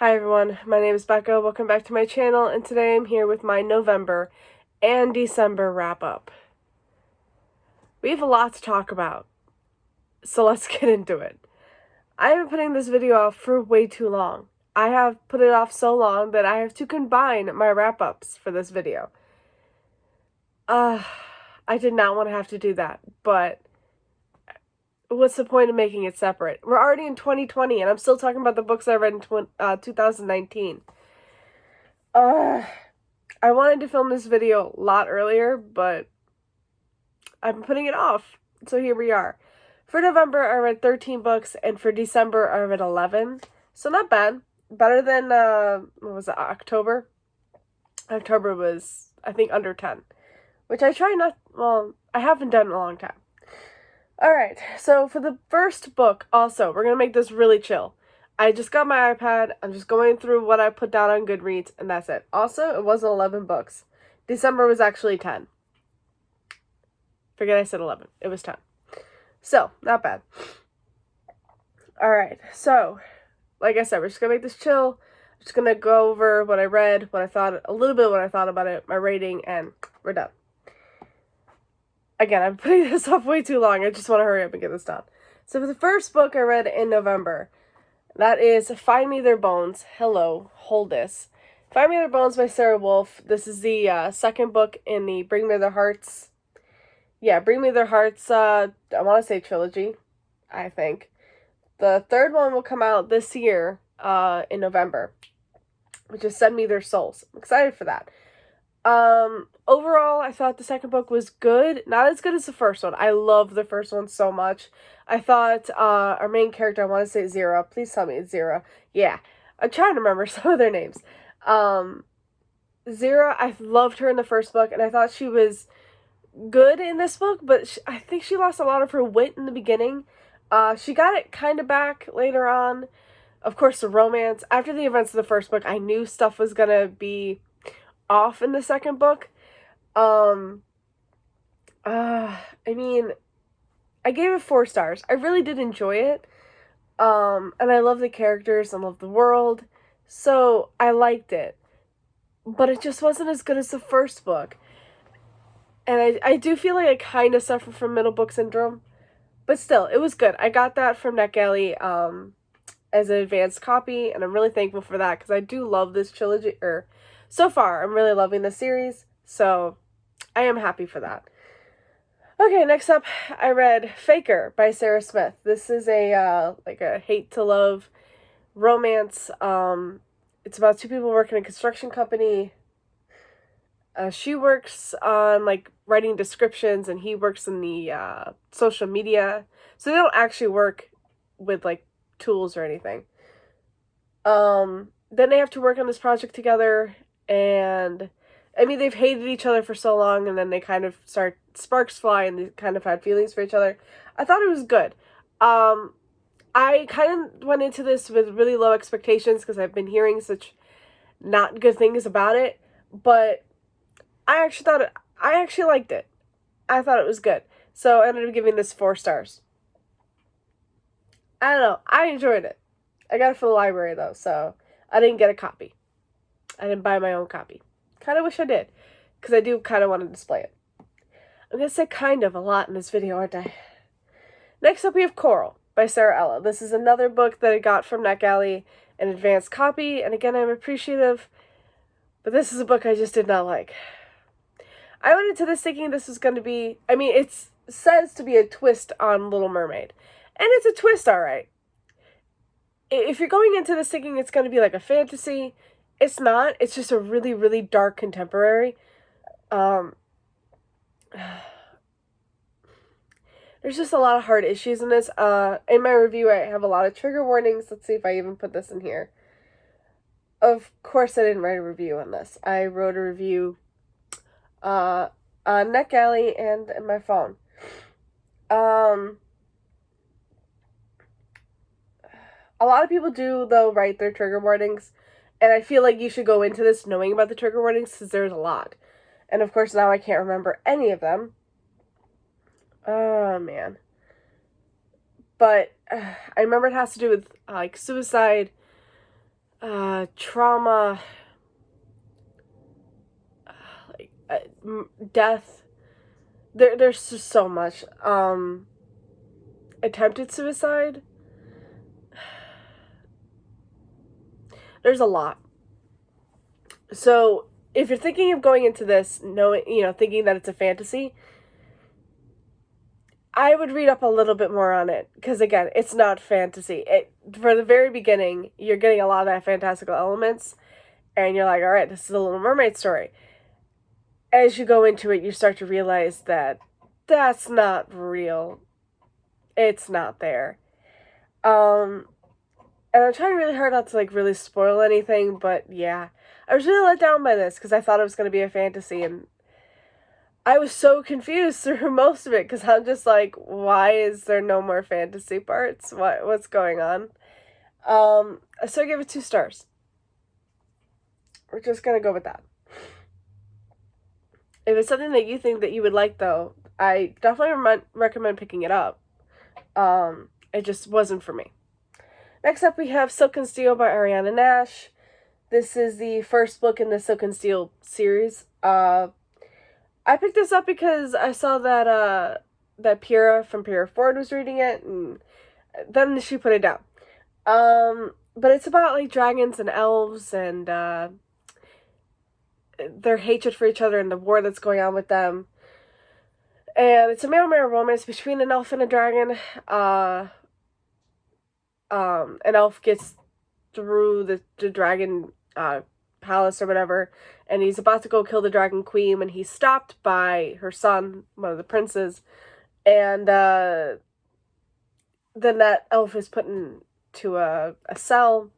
Hi everyone, my name is Becca, welcome back to my channel, and today I'm here with my November and December wrap-up. We have a lot to talk about, so let's get into it. I have been putting this video off for way too long. I have put it off so long that I have to combine my wrap-ups for this video. I did not want to have to do that, but what's the point of making it separate? We're already in 2020 and I'm still talking about the books I read in 2019. I wanted to film this video a lot earlier, but I'm putting it off. So here we are. For November, I read 13 books, and for December, I read 11. So not bad. Better than, what was it, October? October was, I think, under 10. Which I try not, well, I haven't done in a long time. Alright, so for the first book, also, we're going to make this really chill. I just got my iPad, I'm just going through what I put down on Goodreads, and that's it. Also, it wasn't 11 books. December was actually 10. Forget I said 11. It was 10. So, not bad. Alright, so, like I said, we're just going to make this chill. I'm just going to go over what I read, what I thought, a little bit what I thought about it, my rating, and we're done. Again, I'm putting this off way too long. I just want to hurry up and get this done. So for the first book I read in November, that is Find Me Their Bones. Hello, hold this. Find Me Their Bones by Sarah Wolf. This is the second book in the Bring Me Their Hearts. Yeah, Bring Me Their Hearts, I want to say trilogy, I think. The third one will come out this year in November, which is Send Me Their Souls. I'm excited for that. Overall, I thought the second book was good. Not as good as the first one. I love the first one so much. I thought, our main character, I want to say Zira. Please tell me it's Zira. Yeah. I'm trying to remember some of their names. Zira, I loved her in the first book, and I thought she was good in this book, but I think she lost a lot of her wit in the beginning. She got it kind of back later on. Of course, the romance. After the events of the first book, I knew stuff was gonna be off in the second book. I mean, I gave it 4 stars. I really did enjoy it. And I love the characters, I love the world, so I liked it. But it just wasn't as good as the first book. And I do feel like I kind of suffer from middle book syndrome. But still, it was good. I got that from NetGalley, as an advanced copy, and I'm really thankful for that, because I do love this trilogy, so far, I'm really loving the series, so I am happy for that. Okay, next up, I read Faker by Sarah Smith. This is a, like a hate-to-love romance. It's about 2 people working in a construction company. She works on, like, writing descriptions, and he works in the, social media. So they don't actually work with, like, tools or anything. Then they have to work on this project together, and I mean, they've hated each other for so long, and then they kind of sparks fly, and they kind of had feelings for each other. I thought it was good. I kind of went into this with really low expectations, because I've been hearing such not good things about it, but I actually liked it. I thought it was good. So I ended up giving this 4 stars. I don't know. I enjoyed it. I got it from the library, though, so I didn't get a copy. I didn't buy my own copy. Kind of wish I did, because I do kind of want to display it. I'm going to say kind of a lot in this video, aren't I? Next up, we have Coral by Sarah Ella. This is another book that I got from NetGalley, an advanced copy, and again, I'm appreciative, but this is a book I just did not like. I went into this thinking this was going to be, I mean, it says to be a twist on Little Mermaid, and it's a twist, alright. If you're going into this thinking it's going to be like a fantasy, it's not. It's just a really, really dark contemporary. There's just a lot of hard issues in this. In my review, I have a lot of trigger warnings. Let's see if I even put this in here. Of course, I didn't write a review on this. I wrote a review on NetGalley and in my phone. A lot of people do, though, write their trigger warnings, and I feel like you should go into this knowing about the trigger warnings, because there's a lot. And of course, now I can't remember any of them. Oh, man. But I remember it has to do with, like, suicide, trauma, like death. There's just so much. Attempted suicide. There's a lot. So if you're thinking of going into this, thinking that it's a fantasy, I would read up a little bit more on it, because again, it's not fantasy. For the very beginning, you're getting a lot of that fantastical elements, and you're like, all right, this is a Little Mermaid story. As you go into it, you start to realize that that's not real. It's not there. And I'm trying really hard not to like really spoil anything, but yeah, I was really let down by this because I thought it was going to be a fantasy, and I was so confused through most of it because I'm just like, why is there no more fantasy parts? What's going on? So I gave it 2 stars. We're just gonna go with that. If it's something that you think that you would like, though, I definitely recommend picking it up. It just wasn't for me. Next up, we have SilkenSteal by Ariana Nash. This is the first book in the SilkenSteal series. I picked this up because I saw that Pyrrha from Pyrrha Ford was reading it, and then she put it down. But it's about like dragons and elves and their hatred for each other and the war that's going on with them. And it's a male-male romance between an elf and a dragon. An elf gets through the dragon palace or whatever, and he's about to go kill the dragon queen when he's stopped by her son, one of the princes, and then that elf is put into a cell,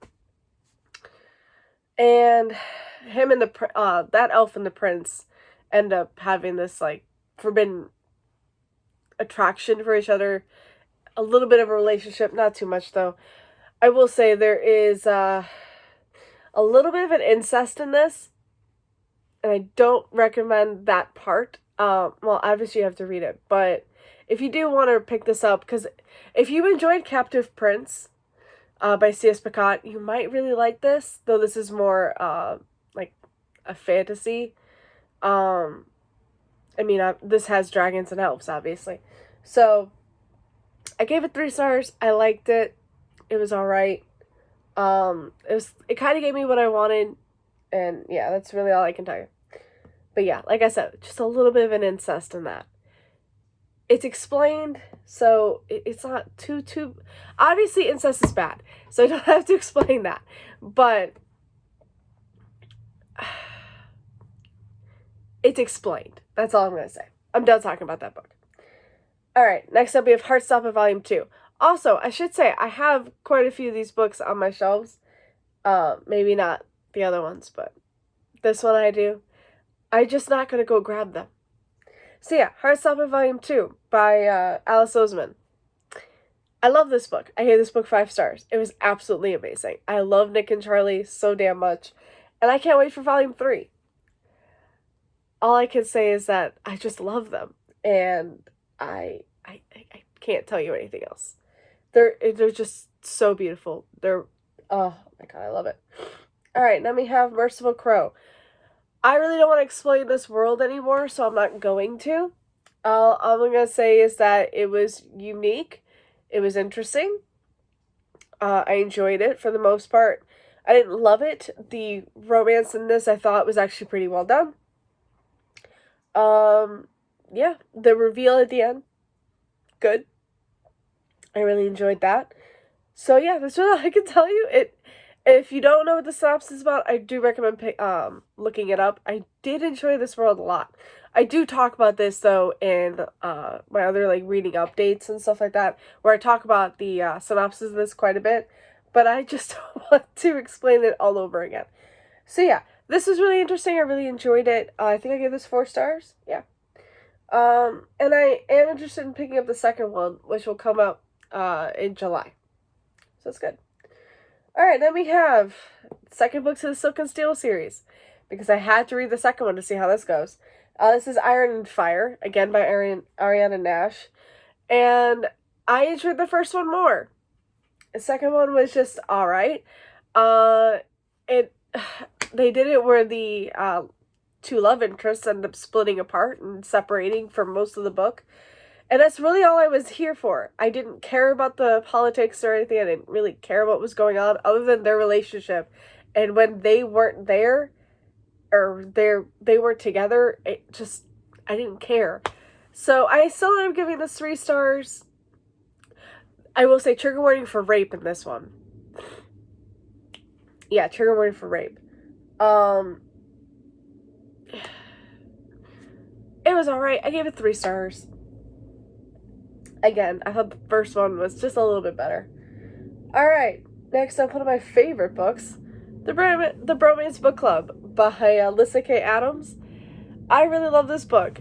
and him and that elf and the prince end up having this like forbidden attraction for each other, a little bit of a relationship, not too much though. I will say there is a little bit of an incest in this, and I don't recommend that part. Well, obviously you have to read it, but if you do want to pick this up, because if you enjoyed Captive Prince by C.S. Pacat, you might really like this, though this is more like a fantasy. This has dragons and elves, obviously. So I gave it 3 stars. I liked it. It was alright. It kind of gave me what I wanted, and yeah, that's really all I can tell you. But yeah, like I said, just a little bit of an incest in that. It's explained, so it's not too obviously incest is bad, so I don't have to explain that, but it's explained. That's all I'm gonna say. I'm done talking about that book. Alright, next up we have Heartstopping Volume 2. Also, I should say, I have quite a few of these books on my shelves. Maybe not the other ones, but this one I do. I'm just not going to go grab them. So yeah, Heartstopping Volume 2 by Alice Oseman. I love this book. I gave this book 5 stars. It was absolutely amazing. I love Nick and Charlie so damn much. And I can't wait for Volume 3. All I can say is that I just love them. And I can't tell you anything else. They're just so beautiful. Oh my god, I love it. Alright, then we have Merciful Crow. I really don't want to explain this world anymore, so I'm not going to. All I'm going to say is that it was unique. It was interesting. I enjoyed it for the most part. I didn't love it. The romance in this I thought was actually pretty well done. Yeah, the reveal at the end, good. I really enjoyed that. So yeah, that's what I can tell you. If you don't know what the synopsis is about, I do recommend looking it up. I did enjoy this world a lot. I do talk about this though in my other like reading updates and stuff like that, where I talk about the synopsis of this quite a bit, but I just don't want to explain it all over again. So yeah, this was really interesting. I really enjoyed it. I think I gave this 4 stars. Yeah. And I am interested in picking up the second one, which will come out in July. So it's good. Alright, then we have the second book to the SilkenSteal series, because I had to read the second one to see how this goes. This is Iron and Fire, again by Ariana Nash, and I enjoyed the first one more. The second one was just alright. it they did it where the two love interests end up splitting apart and separating for most of the book. And that's really all I was here for. I didn't care about the politics or anything. I didn't really care what was going on other than their relationship. And when they weren't there, or they weren't together, I didn't care. So I still ended up giving this 3 stars. I will say trigger warning for rape in this one. Yeah, trigger warning for rape. It was alright. I gave it 3 stars. Again, I thought the first one was just a little bit better. Alright, next up, one of my favorite books, The Bromance Book Club by Alyssa K. Adams. I really love this book.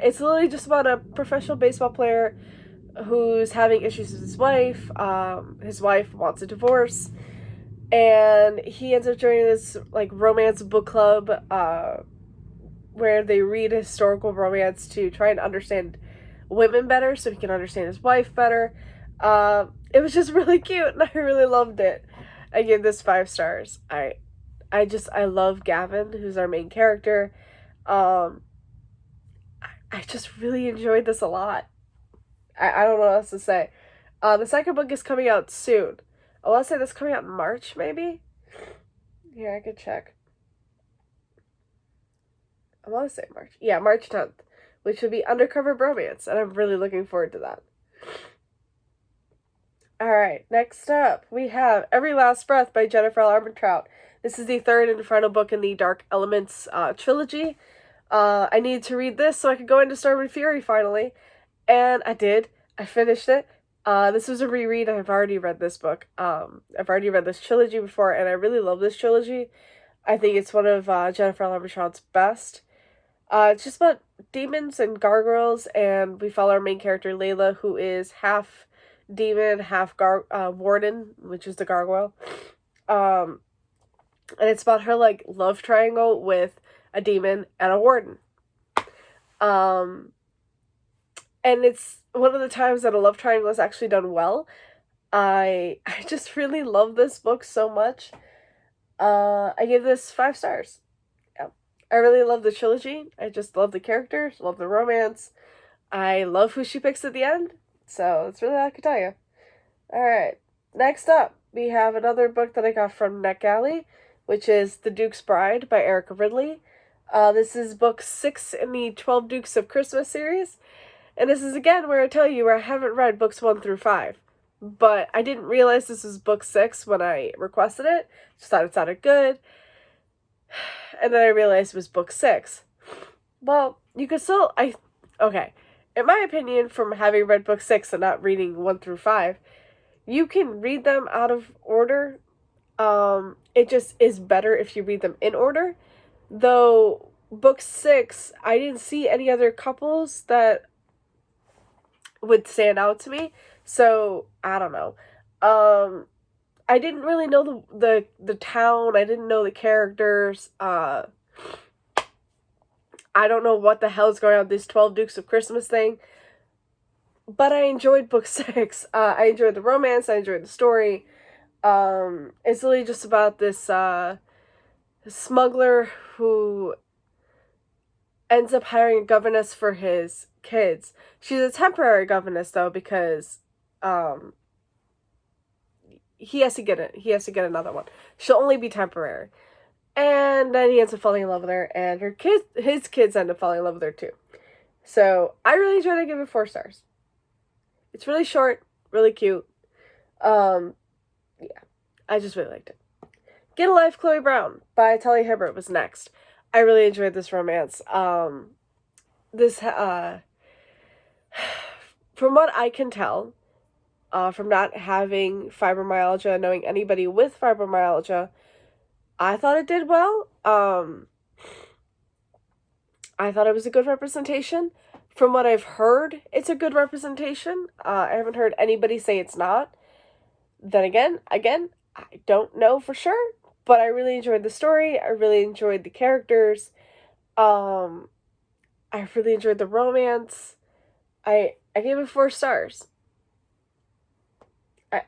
It's literally just about a professional baseball player who's having issues with his wife. His wife wants a divorce, and he ends up joining this like romance book club where they read historical romance to try and understand women better, so he can understand his wife better. It was just really cute, and I really loved it. I gave this 5 stars. I love Gavin, who's our main character. I just really enjoyed this a lot. I don't know what else to say. The second book is coming out soon. I want to say this coming out in March, maybe? Yeah, I could check. I want to say March. Yeah, March 10th, which would be Undercover Bromance, and I'm really looking forward to that. Alright, next up, we have Every Last Breath by Jennifer Armentrout. This is the 3rd and final book in the Dark Elements trilogy. I needed to read this so I could go into Storm and Fury finally, and I did. I finished it. This was a reread. I've already read this book. I've already read this trilogy before, and I really love this trilogy. I think it's one of Jennifer Armentrout's best. It's just about demons and gargoyles, and we follow our main character, Layla, who is half demon, half warden, which is the gargoyle. And it's about her, like, love triangle with a demon and a warden. And it's one of the times that a love triangle is actually done well. I just really love this book so much. I give this 5 stars. Yeah. I really love the trilogy. I just love the characters, love the romance. I love who she picks at the end. So that's really all I can tell you. Alright. Next up, we have another book that I got from NetGalley, which is The Duke's Bride by Erica Ridley. This is book 6 in the 12 Dukes of Christmas series. And this is again where I tell you where I haven't read books 1 through 5. But I didn't realize this was book 6 when I requested it. Just thought it sounded good. And then I realized it was book 6. Well, you could still... Okay. In my opinion, from having read book 6 and not reading 1 through 5, you can read them out of order. It just is better if you read them in order. Though, book 6, I didn't see any other couples that would stand out to me. So, I don't know. I didn't really know the town. I didn't know the characters. I don't know what the hell's going on with this 12 Dukes of Christmas thing. But I enjoyed book 6. I enjoyed the romance. I enjoyed the story. It's really just about this smuggler who ends up hiring a governess for his kids. She's a temporary governess, though, because he has to get another one. She'll only be temporary. And then he ends up falling in love with her, and his kids end up falling in love with her too. So I really enjoyed it. I give it 4 stars. It's really short, really cute. Yeah, I just really liked it. Get a Life, Chloe Brown by Talia Hibbert was next. I really enjoyed this romance. From what I can tell, from not having fibromyalgia, knowing anybody with fibromyalgia, I thought it did well. I thought it was a good representation. From what I've heard, it's a good representation. I haven't heard anybody say it's not. Then again, I don't know for sure, but I really enjoyed the story. I really enjoyed the characters. I really enjoyed the romance. I gave it 4 stars. I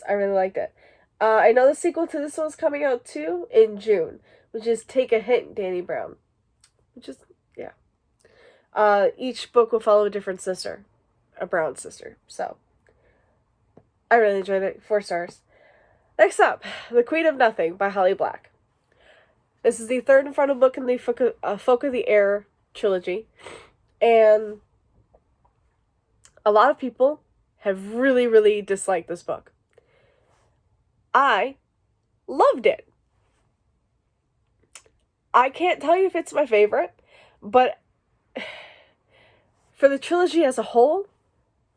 really liked it. I know the sequel to this one's coming out too in June, which is Take a Hint, Danny Brown. Which is, yeah. Each book will follow a different sister, a Brown sister. So, I really enjoyed it. 4 stars. Next up, The Queen of Nothing by Holly Black. This is the third and final book in the Folk of the Air trilogy. And a lot of people have really, really disliked this book. I loved it. I can't tell you if it's my favorite, but for the trilogy as a whole,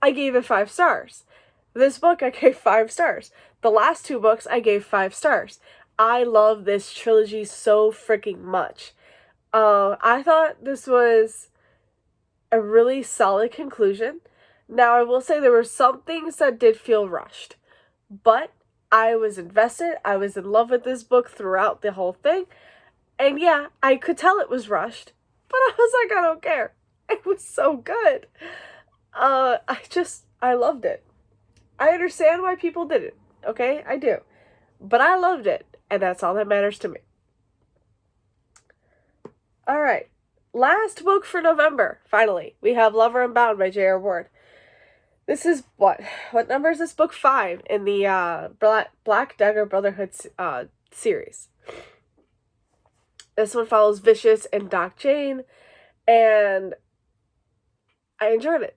I gave it 5 stars. This book, I gave 5 stars. The last 2 books, I gave 5 stars. I love this trilogy so freaking much. I thought this was a really solid conclusion. Now, I will say there were some things that did feel rushed, but I was invested. I was in love with this book throughout the whole thing. And yeah, I could tell it was rushed, but I was like, I don't care. It was so good. I loved it. I understand why people did it, okay? I do. But I loved it, and that's all that matters to me. All right. Last book for November, finally. We have Lover Unbound by J.R. Ward. This is what? What number is this? Book 5 in the Black Dagger Brotherhood series. This one follows Vicious and Doc Jane, and I enjoyed it.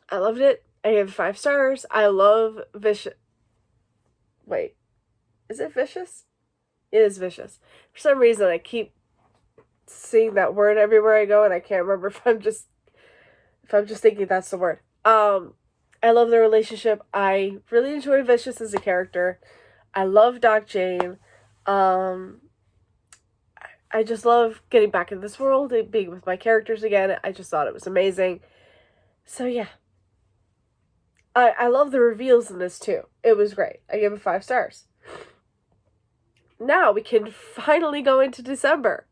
I loved it. I gave it 5 stars. I love Vicious. Wait, is it Vicious? It is Vicious. For some reason, I keep seeing that word everywhere I go, and I can't remember if I'm just thinking that's the word. I love their relationship. I really enjoy Vicious as a character. I love Doc Jane. I just love getting back in this world and being with my characters again. I just thought it was amazing. So yeah. I love the reveals in this too. It was great. I gave it 5 stars. Now we can finally go into December.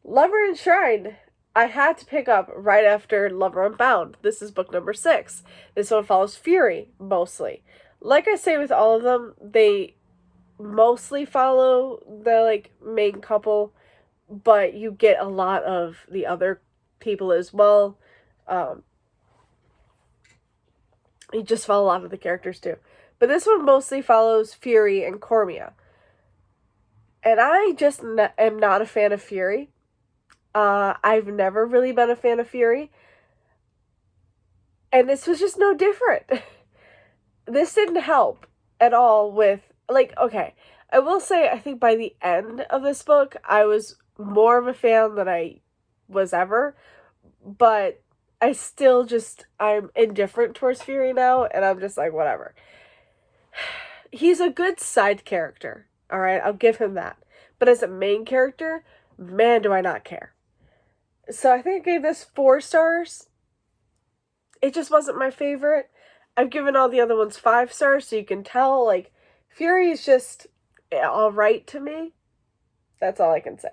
Lover Enshrined. I had to pick up right after Lover Unbound. This is book number 6. This one follows Fury, mostly. Like I say with all of them, they mostly follow the main couple, but you get a lot of the other people as well. You just follow a lot of the characters too. But this one mostly follows Fury and Cormia. And I just am not a fan of Fury. I've never really been a fan of Fury. And this was just no different. This didn't help at all with, okay, I will say, I think by the end of this book, I was more of a fan than I was ever. But I still I'm indifferent towards Fury now, and I'm just like, whatever. He's a good side character, alright? I'll give him that. But as a main character, man, do I not care. So I think I gave this 4 stars. It just wasn't my favorite. I've given all the other ones 5 stars, so you can tell, Fury is just alright to me. That's all I can say.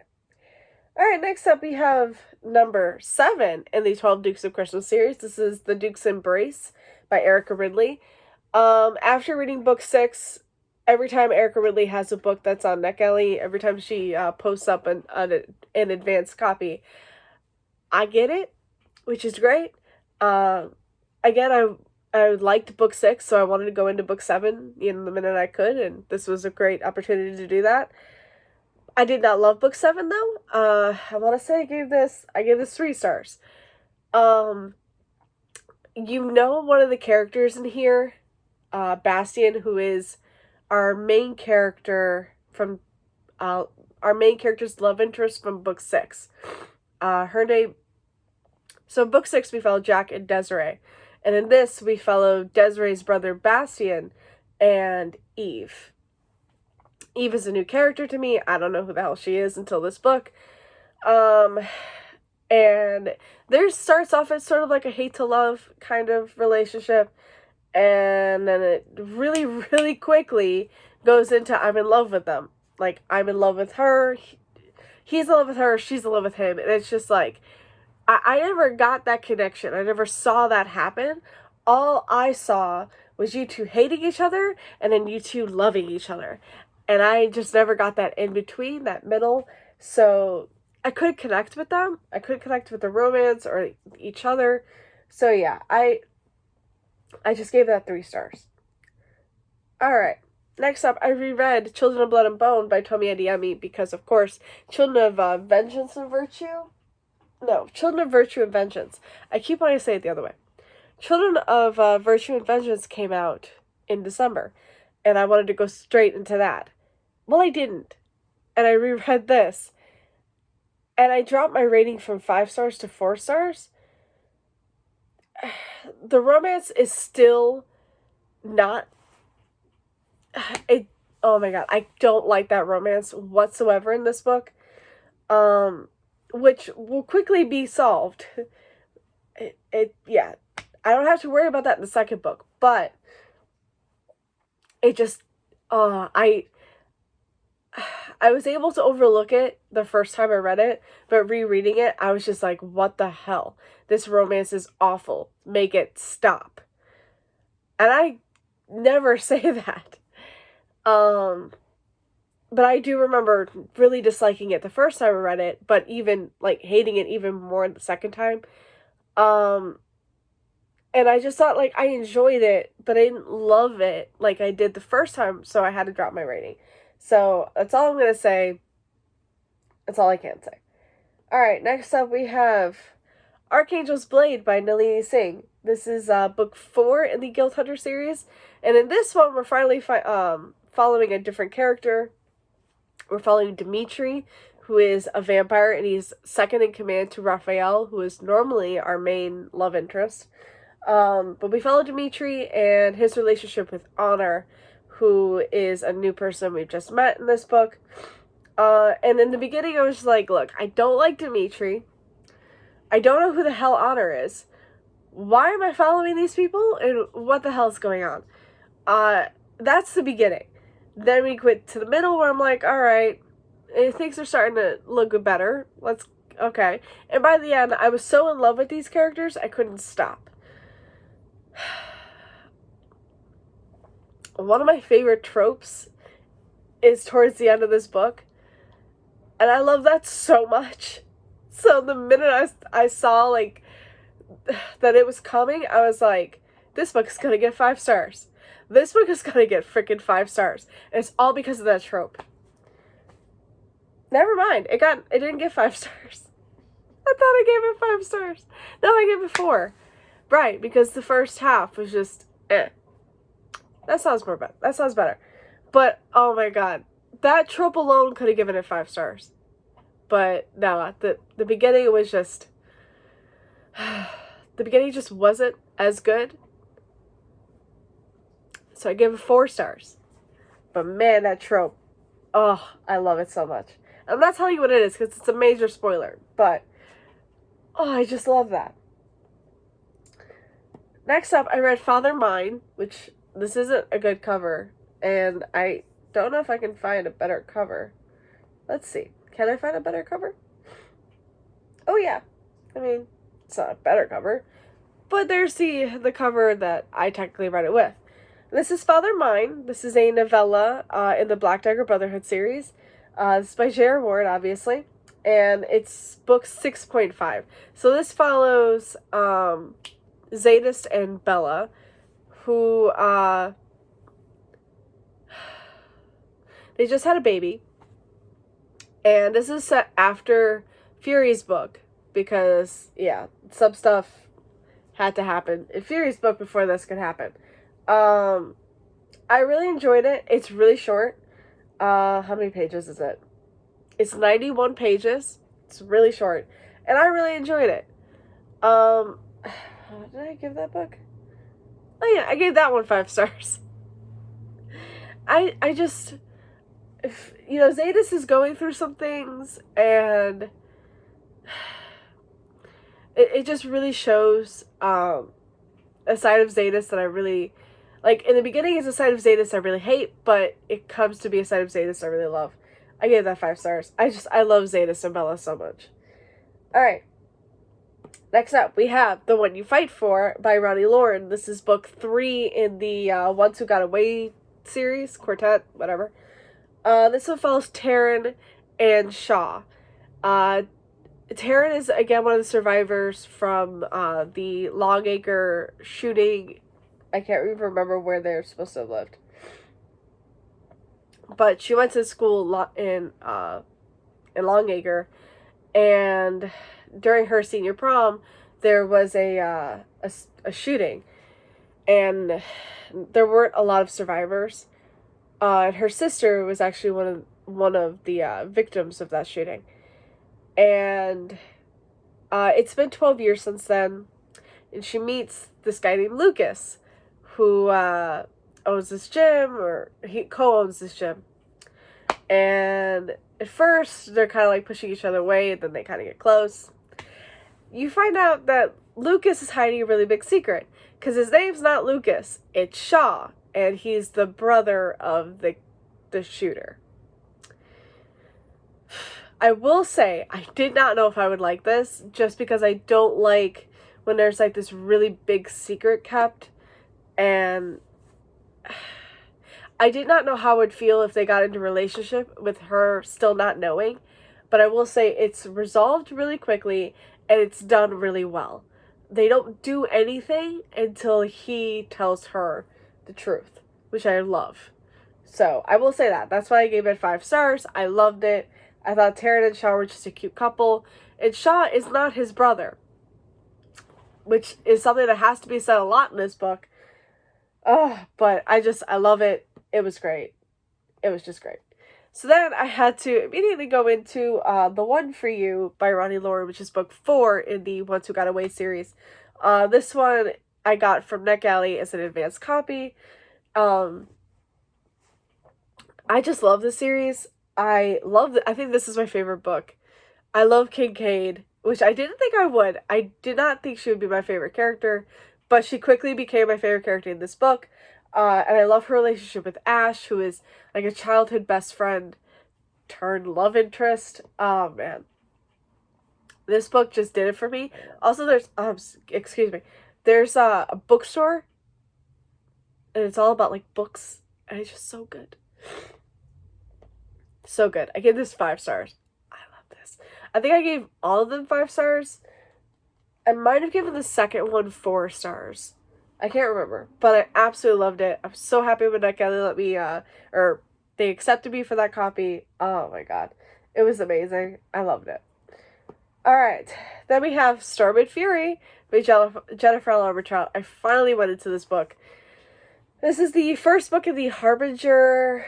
Alright, next up we have number 7 in the 12 Dukes of Christmas series. This is The Duke's Embrace by Erica Ridley. After reading book 6, every time Erica Ridley has a book that's on NetGalley, every time she posts up an advanced copy, I get it, which is great. Again, I liked book 6, so I wanted to go into book 7 in the minute I could, and this was a great opportunity to do that. I did not love book 7 though. I want to say I gave this 3 stars. One of the characters in here, Bastian, who is our main character's love interest from book 6. Her name. So in book 6 we follow Jack and Desiree, and in this we follow Desiree's brother Bastian and Eve. Eve is a new character to me. I don't know who the hell she is until this book. And there starts off as sort of like a hate to love kind of relationship. And then it really, really quickly goes into I'm in love with them. I'm in love with her. He's in love with her. She's in love with him. And it's just I never got that connection. I never saw that happen. All I saw was you two hating each other and then you two loving each other. And I just never got that in between, that middle. So I couldn't connect with them. I couldn't connect with the romance or each other. So yeah, I just gave that 3 stars. Alright. Next up, I reread Children of Blood and Bone by Tomi Adeyemi because, of course, Children of Vengeance and Virtue? No, Children of Virtue and Vengeance. I keep wanting to say it the other way. Children of Virtue and Vengeance came out in December, and I wanted to go straight into that. Well, I didn't. And I reread this, and I dropped my rating from 5 stars to 4 stars. The romance is still not... oh my god, I don't like that romance whatsoever in this book. Which will quickly be solved. Yeah. I don't have to worry about that in the second book, but it just, I was able to overlook it the first time I read it, but rereading it, I was just like, what the hell? This romance is awful. Make it stop. And I never say that. But I do remember really disliking it the first time I read it, but even, like, hating it even more the second time. And I just thought, like, I enjoyed it, but I didn't love it like I did the first time, so I had to drop my rating. So, that's all I'm going to say. That's all I can say. Alright, next up we have Archangel's Blade by Nalini Singh. This is book 4 in the Guild Hunter series, and in this one we're finally following a different character. We're following Dimitri, who is a vampire, and he's second in command to Raphael, who is normally our main love interest. But we follow Dimitri and his relationship with Honor, who is a new person we've just met in this book. And in the beginning I was like, look, I don't like Dimitri. I don't know who the hell Honor is. Why am I following these people? And what the hell is going on? That's the beginning. Then we quit to the middle where I'm like, alright, things are starting to look better. Okay. And by the end, I was so in love with these characters, I couldn't stop. One of my favorite tropes is towards the end of this book. And I love that so much. So the minute I saw, like, that it was coming, I was like, this book is gonna get 5 stars. This book is gonna get freaking 5 stars. And it's all because of that trope. Never mind. It didn't get 5 stars. I thought I gave it 5 stars. No, I gave it 4. Right, because the first half was just, eh. That sounds better. But, oh my god. That trope alone could have given it 5 stars. But, no, the beginning was just... the beginning just wasn't as good. So I give it 4 stars. But man, that trope. Oh, I love it so much. I'm not telling you what it is because it's a major spoiler. But, oh, I just love that. Next up, I read Father Mine, which this isn't a good cover. And I don't know if I can find a better cover. Let's see. Can I find a better cover? Oh, yeah. I mean, it's not a better cover. But there's the cover that I technically read it with. This is Father Mine. This is a novella in the Black Dagger Brotherhood series. This is by J.R. Ward, obviously. And it's book 6.5. So this follows Zadist and Bella, who they just had a baby. And this is set after Fury's book. Because, yeah, some stuff had to happen in Fury's book before this could happen. I really enjoyed it. It's really short. How many pages is it? It's 91 pages. It's really short. And I really enjoyed it. Did I give that book? Oh yeah, I gave that one 5 stars. I just, Zadis is going through some things, and it just really shows, a side of Zadis that I really... Like, in the beginning, it's a side of Zadis I really hate, but it comes to be a side of Zadis I really love. I gave that 5 stars. I love Zadis and Bella so much. Alright. Next up, we have The One You Fight For by Ronnie Lauren. This is book 3 in the Ones Who Got Away series, quartet, whatever. This one follows Taryn and Shaw. Taryn is, again, one of the survivors from the Longacre shooting. I can't even remember where they're supposed to have lived. But she went to school in Longacre, and during her senior prom, there was a shooting, and there weren't a lot of survivors. And her sister was actually one of the victims of that shooting. And it's been 12 years since then, and she meets this guy named Lucas, who owns this gym, or he co-owns this gym. And at first, they're kind of like pushing each other away, and then they kind of get close. You find out that Lucas is hiding a really big secret, because his name's not Lucas, it's Shaw, and he's the brother of the shooter. I will say, I did not know if I would like this, just because I don't like when there's like this really big secret kept, and I did not know how it would feel if they got into a relationship with her still not knowing, but I will say it's resolved really quickly, and it's done really well. They don't do anything until he tells her the truth, which I love. So, I will say that. That's why I gave it 5 stars. I loved it. I thought Taryn and Shaw were just a cute couple. And Shaw is not his brother, which is something that has to be said a lot in this book. But I love it. It was great. It was just great. So then I had to immediately go into The One For You by Ronnie Lauren, which is book 4 in the Ones Who Got Away series. This one I got from NetGalley as an advanced copy. I just love the series. I think this is my favorite book. I love Kincaid, which I didn't think I would. I did not think she would be my favorite character, but she quickly became my favorite character in this book. And I love her relationship with Ash, who is like a childhood best friend turned love interest. Oh, man. This book just did it for me. Also, there's, there's a bookstore, and it's all about, like, books, and it's just so good. So good. I gave this 5 stars. I love this. I think I gave all of them 5 stars. I might have given the second one 4 stars. I can't remember, but I absolutely loved it. I'm so happy when NetGalley let me, or they accepted me for that copy. Oh my god. It was amazing. I loved it. Alright, then we have Storm and Fury by Jennifer L. Armentrout. I finally went into this book. This is the first book of the Harbinger.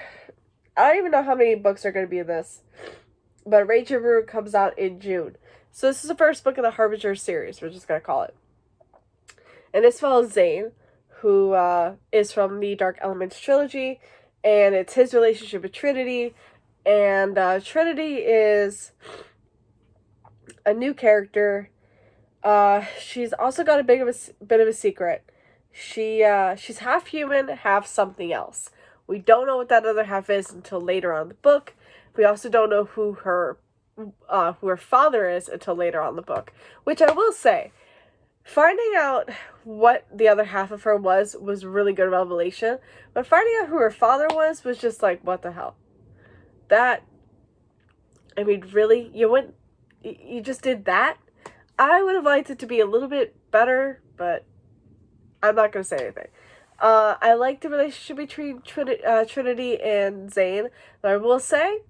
I don't even know how many books are going to be in this, but Ranger Brew comes out in June. So this is the first book of the Harbinger series, we're just going to call it. And this follows Zane, who is from the Dark Elements trilogy, and it's his relationship with Trinity. And Trinity is a new character. She's also got a bit of a secret. She's half human, half something else. We don't know what that other half is until later on in the book. We also don't know who her father is until later on in the book. Which I will say, finding out what the other half of her was really good revelation. But finding out who her father was just like, what the hell? Really? You just did that? I would have liked it to be a little bit better, but I'm not going to say anything. I like the relationship between Trinity and Zane, but I will say,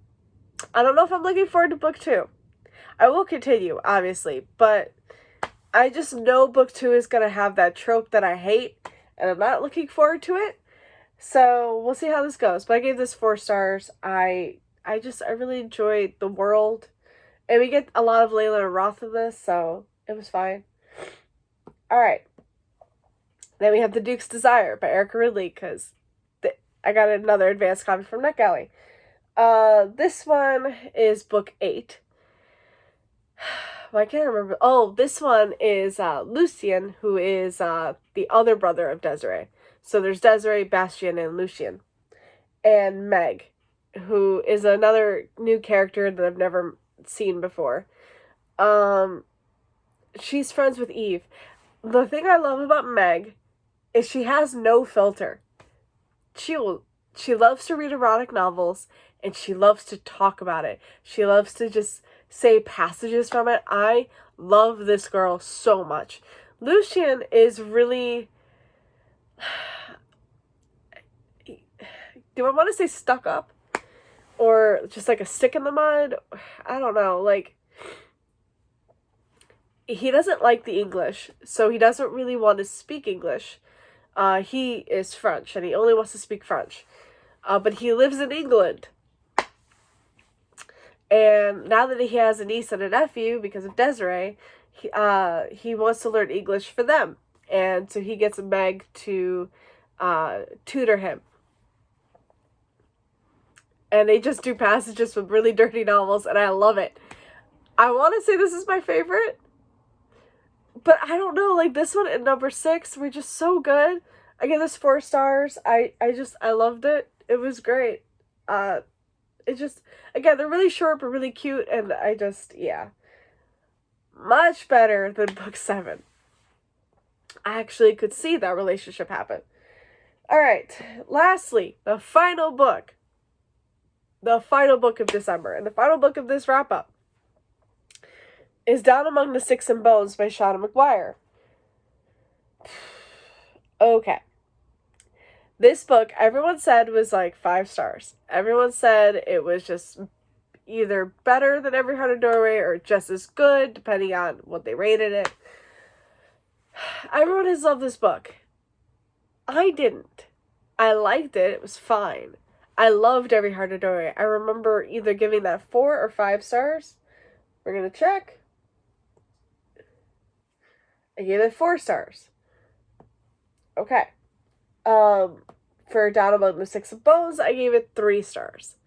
I don't know if I'm looking forward to book 2. I will continue, obviously, but I just know book 2 is going to have that trope that I hate, and I'm not looking forward to it. So, we'll see how this goes. But I gave this 4 stars. I really enjoyed the world. And we get a lot of Layla and Roth in this, so it was fine. Alright. Then we have The Duke's Desire by Erica Ridley, because I got another advanced copy from NetGalley. This one is book 8. Well, I can't remember. Oh, this one is Lucien, who is the other brother of Desiree. So there's Desiree, Bastian, and Lucien. And Meg, who is another new character that I've never seen before. she's friends with Eve. The thing I love about Meg is she has no filter. She loves to read erotic novels, and she loves to talk about it. She loves to just say passages from it. I love this girl so much. Lucian is really, do I want to say stuck up? Or just like a stick in the mud? I don't know. Like, he doesn't like the English, so he doesn't really want to speak English. He is French, and he only wants to speak French. But he lives in England. And now that he has a niece and a nephew, because of Desiree, he wants to learn English for them. And so he gets Meg to tutor him. And they just do passages from really dirty novels, and I love it. I want to say this is my favorite, but I don't know, like this one and number 6 were just so good. I give this 4 stars. I loved it. It was great. It just, again, they're really short but really cute, and yeah. Much better than book 7. I actually could see that relationship happen. Alright, lastly, the final book. The final book of December, and the final book of this wrap-up is Down Among the Sticks and Bones by Shauna McGuire. Okay. This book, everyone said was like 5 stars. Everyone said it was just either better than Every Heart a Doorway or just as good, depending on what they rated it. Everyone has loved this book. I didn't. I liked it. It was fine. I loved Every Heart a Doorway. I remember either giving that 4 or 5 stars. We're going to check. I gave it 4 stars. Okay. For Down Among the Sticks and Bones, I gave it 3 stars.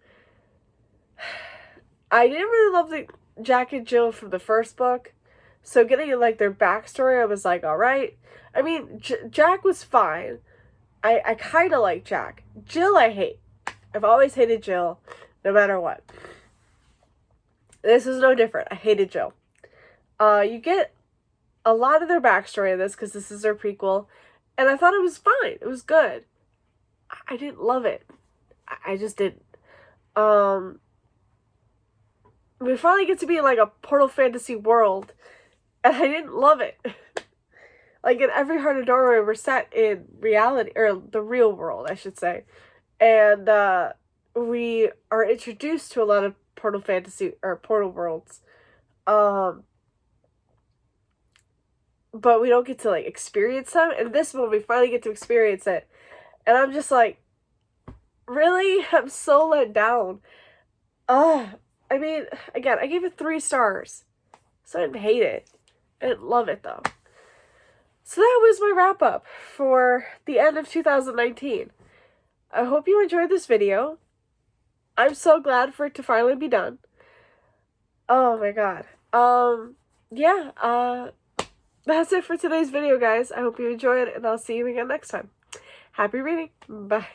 I didn't really love the Jack and Jill from the first book, so getting like their backstory, I was like, alright. I mean, Jack was fine. I kind of like Jack. Jill I hate. I've always hated Jill, no matter what. This is no different. I hated Jill. You get a lot of their backstory in this, because this is their prequel, and I thought it was fine. It was good. I didn't love it. I just didn't. We finally get to be in like a portal fantasy world, and I didn't love it. Like in Every Heart a Doorway, we're set in reality, or the real world, I should say. And we are introduced to a lot of portal fantasy, or portal worlds. But we don't get to like experience them. And this one, we finally get to experience it. And I'm just like, really? I'm so let down. I mean, again, I gave it 3 stars. So I didn't hate it. I didn't love it though. So that was my wrap up for the end of 2019. I hope you enjoyed this video. I'm so glad for it to finally be done. Oh my god. Yeah, that's it for today's video, guys. I hope you enjoyed, and I'll see you again next time. Happy reading. Bye.